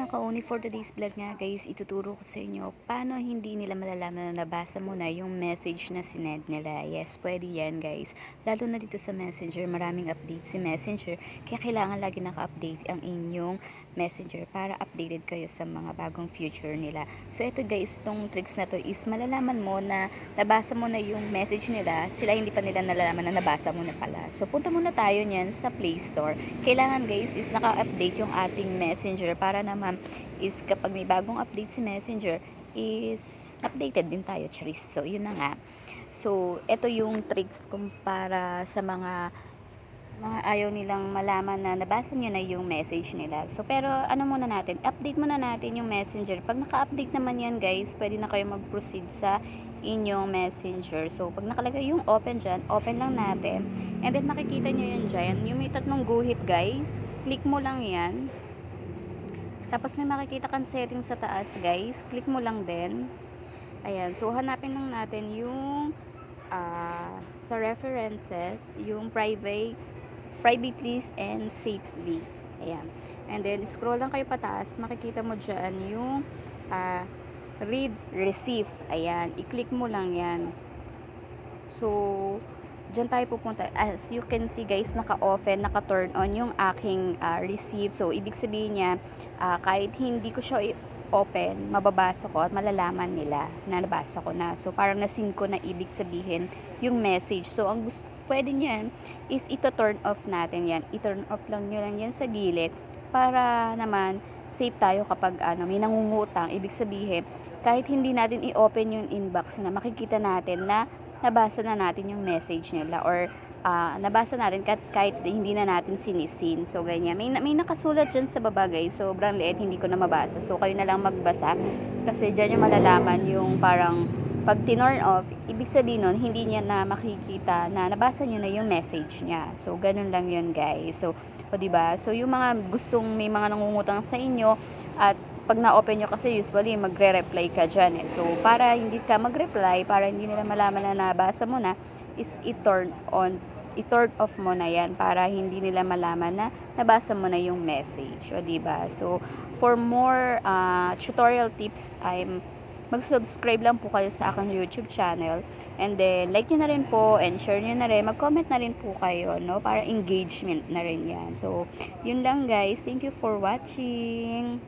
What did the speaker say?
mga kauni, for today's vlog nga guys, ituturo ko sa inyo paano hindi nila malalaman na nabasa mo na yung message na sinend nila. Yes, pwede yan guys. Lalo na dito sa Messenger, maraming update si Messenger. Kaya kailangan lagi naka-update ang inyong Messenger para updated kayo sa mga bagong future nila. So ito guys, itong tricks na to is malalaman mo na nabasa mo na yung message nila, sila hindi pa nila nalalaman na nabasa mo na pala. So punta muna tayo niyan sa Play Store. Kailangan guys is naka-update yung ating Messenger para naman is kapag may bagong update si Messenger is updated din tayo, charis. So yun na nga. So ito yung tricks kung para sa mga ayaw nilang malaman na nabasa nyo na yung message nila. So, pero ano muna natin, update muna natin yung Messenger. Pag naka-update naman yan guys, pwede na kayo mag-proceed sa inyong Messenger. So, pag nakalagay yung open dyan, open lang natin. And then, makikita nyo yan dyan. Yung may tatlong guhit guys, click mo lang yan. Tapos, may makikita kang settings sa taas guys. Click mo lang din. Ayan. So, hanapin lang natin yung sa references, yung privately and safely. Ayan. And then, scroll lang kayo pataas. Makikita mo dyan yung read, receive. Ayan. I-click mo lang yan. So, dyan tayo pupunta. As you can see guys, naka-open, naka-turn on yung aking receive. So, ibig sabihin niya, kahit hindi ko siya open, mababasa ko at malalaman nila na nabasa ko na. So, parang nasin ko na ibig sabihin yung message. So, ang pwede niyan is ito-turn off natin yan. I-turn off lang nyo lang yan sa gilid para naman safe tayo kapag may nangungutang. Ibig sabihin, kahit hindi natin i-open yung inbox na makikita natin na nabasa na natin yung message nila or nabasa natin kahit hindi na natin sinisin. So, ganyan. May nakasulat dyan sa baba guys. Sobrang liit, hindi ko na mabasa. So, kayo na lang magbasa. Kasi dyan yung malalaman yung parang pag tinurn off, ibig sabihin nun, hindi niya na makikita na nabasa niyo na yung message niya. So, ganun lang yun guys. So, o diba? So, yung mga gustong may mga nangungutang sa inyo at pag na-open nyo kasi usually magre-reply ka dyan eh. So, para hindi ka mag-reply, para hindi nila malaman na nabasa mo na, is i-turn off mo na yan para hindi nila malaman na nabasa mo na yung message. O diba? So, for more tutorial tips, mag-subscribe lang po kayo sa aking YouTube channel. And then, like nyo na rin po and share nyo na rin. Mag-comment na rin po kayo, no? Para engagement na rin yan. So, yun lang guys. Thank you for watching.